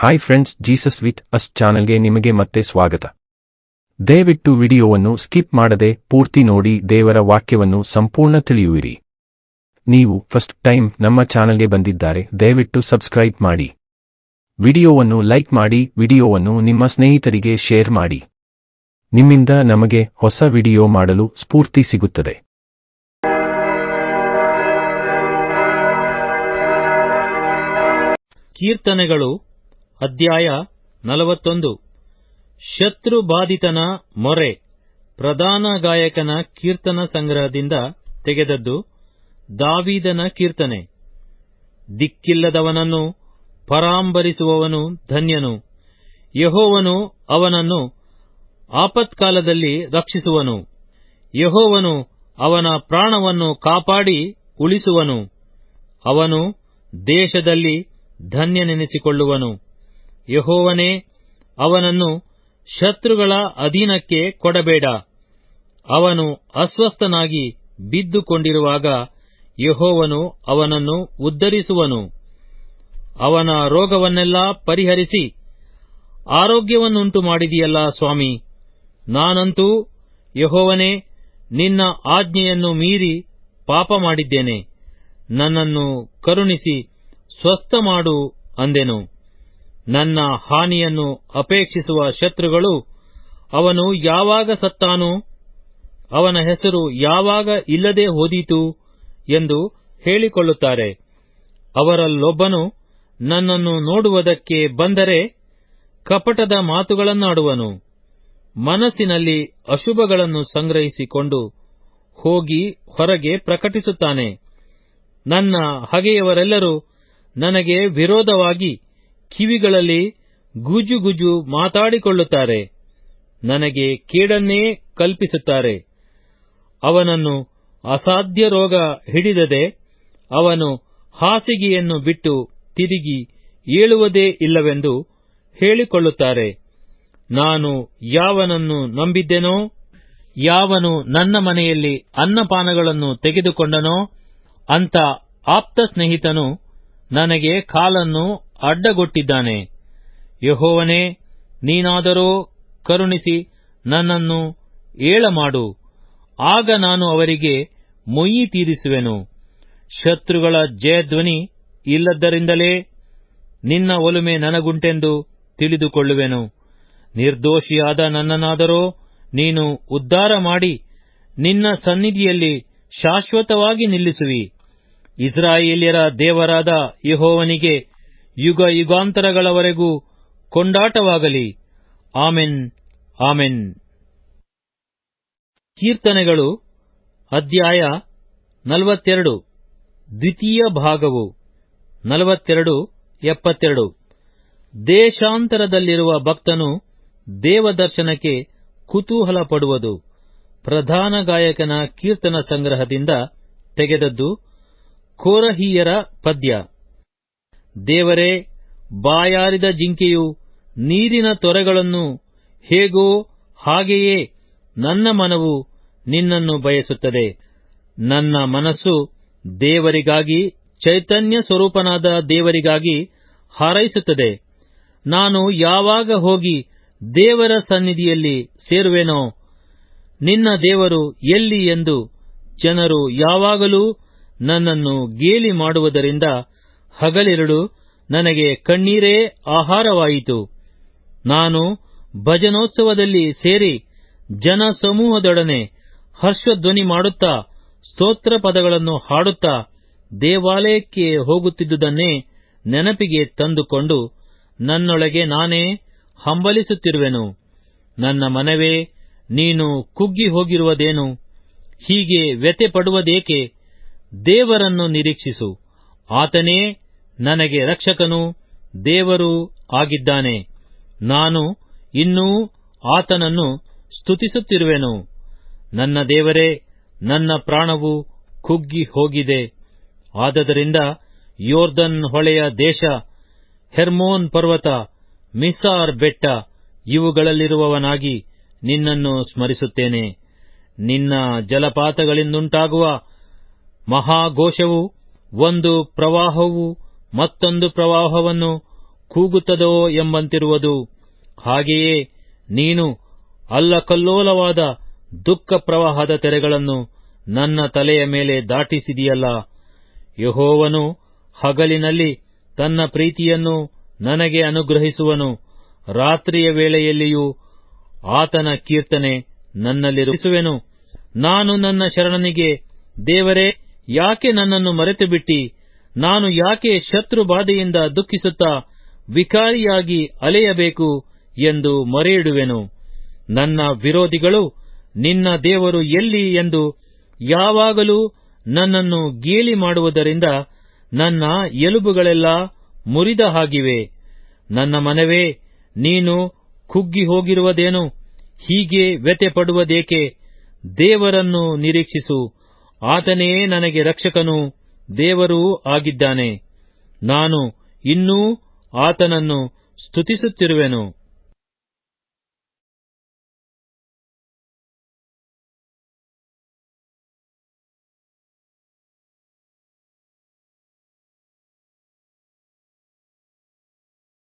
Hi friends, Jesus with us ಚಾನೆಲ್ಗೆ ನಿಮಗೆ ಮತ್ತೆ ಸ್ವಾಗತ. ದಯವಿಟ್ಟು ವಿಡಿಯೋವನ್ನು ಸ್ಕಿಪ್ ಮಾಡದೆ ಪೂರ್ತಿ ನೋಡಿ ದೇವರ ವಾಕ್ಯವನ್ನು ಸಂಪೂರ್ಣ ತಿಳಿಯುವಿರಿ. ನೀವು ಫಸ್ಟ್ ಟೈಮ್ ನಮ್ಮ ಚಾನೆಲ್ಗೆ ಬಂದಿದ್ದಾರೆ, ದಯವಿಟ್ಟು ಸಬ್ಸ್ಕ್ರೈಬ್ ಮಾಡಿ. ವಿಡಿಯೋವನ್ನು ಲೈಕ್ ಮಾಡಿ, ವಿಡಿಯೋವನ್ನು ನಿಮ್ಮ ಸ್ನೇಹಿತರಿಗೆ ಶೇರ್ ಮಾಡಿ. ನಿಮ್ಮಿಂದ ನಮಗೆ ಹೊಸ ವಿಡಿಯೋ ಮಾಡಲು ಸ್ಫೂರ್ತಿ ಸಿಗುತ್ತದೆ. ಕೀರ್ತನೆಗಳು ಅಧ್ಯಾಯ 41. ಶತ್ರುಬಾಧಿತನ ಮೊರೆ. ಪ್ರಧಾನ ಗಾಯಕನ ಕೀರ್ತನ ಸಂಗ್ರಹದಿಂದ ತೆಗೆದದ್ದು. ದಾವೀದನ ಕೀರ್ತನೆ. ದಿಕ್ಕಿಲ್ಲದವನನ್ನು ಪರಾಂಬರಿಸುವವನು ಧನ್ಯನು. ಯೆಹೋವನು ಅವನನ್ನು ಆಪತ್ಕಾಲದಲ್ಲಿ ರಕ್ಷಿಸುವನು. ಯೆಹೋವನು ಅವನ ಪ್ರಾಣವನ್ನು ಕಾಪಾಡಿ ಉಳಿಸುವನು. ಅವನು ದೇಶದಲ್ಲಿ ಧನ್ಯನೆನಿಸಿಕೊಳ್ಳುವನು. ಯೆಹೋವನೇ, ಅವನನ್ನು ಶತ್ರುಗಳ ಅಧೀನಕ್ಕೆ ಕೊಡಬೇಡ. ಅವನು ಅಸ್ವಸ್ಥನಾಗಿ ಬಿದ್ದುಕೊಂಡಿರುವಾಗ ಯೆಹೋವನು ಅವನನ್ನು ಉದ್ಧರಿಸುವನು. ಅವನ ರೋಗವನ್ನೆಲ್ಲ ಪರಿಹರಿಸಿ ಆರೋಗ್ಯವನ್ನುಂಟು ಮಾಡಿದೆಯಲ್ಲ ಸ್ವಾಮಿ. ನಾನಂತೂ ಯೆಹೋವನೇ, ನಿನ್ನ ಆಜ್ಞೆಯನ್ನು ಮೀರಿ ಪಾಪ ಮಾಡಿದ್ದೇನೆ. ನನ್ನನ್ನು ಕರುಣಿಸಿ ಸ್ವಸ್ಥ ಮಾಡು ಅಂದೆನು. ನನ್ನ ಹಾನಿಯನ್ನು ಅಪೇಕ್ಷಿಸುವ ಶತ್ರುಗಳು, ಅವನು ಯಾವಾಗ ಸತ್ತಾನು, ಅವನ ಹೆಸರು ಯಾವಾಗ ಇಲ್ಲದೆ ಹೋದೀತು ಎಂದು ಹೇಳಿಕೊಳ್ಳುತ್ತಾರೆ. ಅವರಲ್ಲೊಬ್ಬನು ನನ್ನನ್ನು ನೋಡುವುದಕ್ಕೆ ಬಂದರೆ ಕಪಟದ ಮಾತುಗಳನ್ನಾಡುವನು. ಮನಸ್ಸಿನಲ್ಲಿ ಅಶುಭಗಳನ್ನು ಸಂಗ್ರಹಿಸಿಕೊಂಡು ಹೋಗಿ ಹೊರಗೆ ಪ್ರಕಟಿಸುತ್ತಾನೆ. ನನ್ನ ಹಗೆಯವರೆಲ್ಲರೂ ನನಗೆ ವಿರೋಧವಾಗಿ ಕಿವಿಗಳಲ್ಲಿ ಗುಜುಗುಜು ಮಾತಾಡಿಕೊಳ್ಳುತ್ತಾರೆ. ನನಗೆ ಕೇಡನ್ನೇ ಕಲ್ಪಿಸುತ್ತಾರೆ. ಅವನನ್ನು ಅಸಾಧ್ಯ ರೋಗ ಹಿಡಿದದೆ ಅವನು ಹಾಸಿಗೆಯನ್ನು ಬಿಟ್ಟು ತಿರುಗಿ ಏಳುವುದೇ ಇಲ್ಲವೆಂದು ಹೇಳಿಕೊಳ್ಳುತ್ತಾರೆ. ನಾನು ಯಾವನನ್ನು ನಂಬಿದ್ದೆನೋ, ಯಾವನು ನನ್ನ ಮನೆಯಲ್ಲಿ ಅನ್ನಪಾನಗಳನ್ನು ತೆಗೆದುಕೊಂಡನೋ, ಅಂಥ ಆಪ್ತ ಸ್ನೇಹಿತನು ನನಗೆ ಕಾಲನ್ನು ಅಡ್ಡಗೊಟ್ಟಿದ್ದಾನೆ. ಯೆಹೋವನೇ, ನೀನಾದರೋ ಕರುಣಿಸಿ ನನ್ನನ್ನು ಏಳಮಾಡು. ಆಗ ನಾನು ಅವರಿಗೆ ಮೊಯ್ಯಿ ತೀರಿಸುವೆನು. ಶತ್ರುಗಳ ಜಯಧ್ವನಿ ಇಲ್ಲದ್ದರಿಂದಲೇ ನಿನ್ನ ಒಲುಮೆ ನನಗುಂಟೆಂದು ತಿಳಿದುಕೊಳ್ಳುವೆನು. ನಿರ್ದೋಷಿಯಾದ ನನ್ನನ್ನಾದರೋ ನೀನು ಉದ್ಧಾರ ಮಾಡಿ ನಿನ್ನ ಸನ್ನಿಧಿಯಲ್ಲಿ ಶಾಶ್ವತವಾಗಿ ನಿಲ್ಲಿಸುವಿ. ಇಸ್ರಾಯೇಲ್ಯರ ದೇವರಾದ ಯೆಹೋವನಿಗೆ ಯುಗ ಯುಗಾಂತರಗಳವರೆಗೂ ಕೊಂಡಾಟವಾಗಲಿ. Amen, amen. ಕೀರ್ತನೆಗಳು ಅಧ್ಯಾಯ 42. ದ್ವಿತೀಯ ಭಾಗವು. 42:72. ದೇಶಾಂತರದಲ್ಲಿರುವ ಭಕ್ತನು ದೇವದರ್ಶನಕ್ಕೆ ಕುತೂಹಲ ಪಡುವುದು. ಪ್ರಧಾನ ಗಾಯಕನ ಕೀರ್ತನ ಸಂಗ್ರಹದಿಂದ ತೆಗೆದದ್ದು. ಕೋರಹಿಯರ ಪದ್ಯ. ದೇವರೇ, ಬಾಯಾರಿದ ಜಿಂಕೆಯು ನೀರಿನ ತೊರೆಗಳನ್ನು ಹೇಗೋ ಹಾಗೆಯೇ ನನ್ನ ಮನವು ನಿನ್ನನ್ನು ಬಯಸುತ್ತದೆ. ನನ್ನ ಮನಸ್ಸು ದೇವರಿಗಾಗಿ, ಚೈತನ್ಯ ಸ್ವರೂಪನಾದ ದೇವರಿಗಾಗಿ ಹಾರೈಸುತ್ತದೆ. ನಾನು ಯಾವಾಗ ಹೋಗಿ ದೇವರ ಸನ್ನಿಧಿಯಲ್ಲಿ ಸೇರುವೆನೋ, ನಿನ್ನ ದೇವರು ಎಲ್ಲಿ ಎಂದು ಜನರು ಯಾವಾಗಲೂ ನನ್ನನ್ನು ಗೇಲಿ ಮಾಡುವುದರಿಂದ ಹಗಲಿರುಳು ನನಗೆ ಕಣ್ಣೀರೇ ಆಹಾರವಾಯಿತು. ನಾನು ಭಜನೋತ್ಸವದಲ್ಲಿ ಸೇರಿ ಜನಸಮೂಹದೊಡನೆ ಹರ್ಷಧ್ವನಿ ಮಾಡುತ್ತಾ ಸ್ತೋತ್ರ ಪದಗಳನ್ನು ಹಾಡುತ್ತಾ ದೇವಾಲಯಕ್ಕೆ ಹೋಗುತ್ತಿದ್ದುದನ್ನೇ ನೆನಪಿಗೆ ತಂದುಕೊಂಡು ನನ್ನೊಳಗೆ ನಾನೇ ಹಂಬಲಿಸುತ್ತಿರುವೆನು. ನನ್ನ ಮನವೇ, ನೀನು ಕುಗ್ಗಿ ಹೋಗಿರುವುದೇನು? ಹೀಗೆ ವ್ಯಥೆ ಪಡುವುದೇಕೆ? ದೇವರನ್ನು ನಿರೀಕ್ಷಿಸು. ಆತನೇ ನನಗೆ ರಕ್ಷಕನೂ ದೇವರೂ ಆಗಿದ್ದಾನೆ. ನಾನು ಇನ್ನೂ ಆತನನ್ನು ಸ್ತುತಿಸುತ್ತಿರುವೆನು. ನನ್ನ ದೇವರೇ, ನನ್ನ ಪ್ರಾಣವು ಕುಗ್ಗಿ ಹೋಗಿದೆ. ಆದದರಿಂದ ಯೋರ್ದನ್ ಹೊಳೆಯ ದೇಶ, ಹೆರ್ಮೋನ್ ಪರ್ವತ, ಮಿಸಾರ್ ಬೆಟ್ಟ ಇವುಗಳಲ್ಲಿರುವವನಾಗಿ ನಿನ್ನನ್ನು ಸ್ಮರಿಸುತ್ತೇನೆ. ನಿನ್ನ ಜಲಪಾತಗಳಿಂದುಂಟಾಗುವ ಮಹಾಘೋಷವು ಒಂದು ಪ್ರವಾಹವು ಮತ್ತೊಂದು ಪ್ರವಾಹವನ್ನು ಕೂಗುತ್ತದೋ ಎಂಬಂತಿರುವುದು. ಹಾಗೆಯೇ ನೀನು ಅಲ್ಲಕಲ್ಲೋಲವಾದ ದುಃಖ ಪ್ರವಾಹದ ತೆರೆಗಳನ್ನು ನನ್ನ ತಲೆಯ ಮೇಲೆ ದಾಟಿಸಿದಿಯಲ್ಲ. ಯೆಹೋವನು ಹಗಲಿನಲ್ಲಿ ತನ್ನ ಪ್ರೀತಿಯನ್ನು ನನಗೆ ಅನುಗ್ರಹಿಸುವನು, ರಾತ್ರಿಯ ವೇಳೆಯಲ್ಲಿಯೂ ಆತನ ಕೀರ್ತನೆ ನನ್ನಲ್ಲಿರುವೆನು. ನಾನು ನನ್ನ ಶರಣನಿಗೆ, ದೇವರೇ, ಯಾಕೆ ನನ್ನನ್ನು ಮರೆತುಬಿಟ್ಟಿ? ನಾನು ಯಾಕೆ ಶತ್ರು ಬಾಧೆಯಿಂದ ದುಃಖಿಸುತ್ತಾ ವಿಕಾರಿಯಾಗಿ ಅಲೆಯಬೇಕು ಎಂದು ಮೊರೆಯಿಡುವೆನು. ನನ್ನ ವಿರೋಧಿಗಳು, ನಿನ್ನ ದೇವರು ಎಲ್ಲಿ ಎಂದು ಯಾವಾಗಲೂ ನನ್ನನ್ನು ಗೇಲಿ ಮಾಡುವುದರಿಂದ ನನ್ನ ಎಲುಬುಗಳೆಲ್ಲ ಮುರಿದ ಹಾಗಿವೆ. ನನ್ನ ಮನವೇ, ನೀನು ಕುಗ್ಗಿ ಹೋಗಿರುವುದೇನು? ಹೀಗೆ ವ್ಯಥೆಪಡುವುದೇಕೆ? ದೇವರನ್ನು ನಿರೀಕ್ಷಿಸು, ಆತನೇ ನನಗೆ ರಕ್ಷಕನೂ ದೇವರೂ ಆಗಿದ್ದಾನೆ. ನಾನು ಇನ್ನೂ ಆತನನ್ನು ಸ್ತುತಿಸುತ್ತಿರುವೆನು.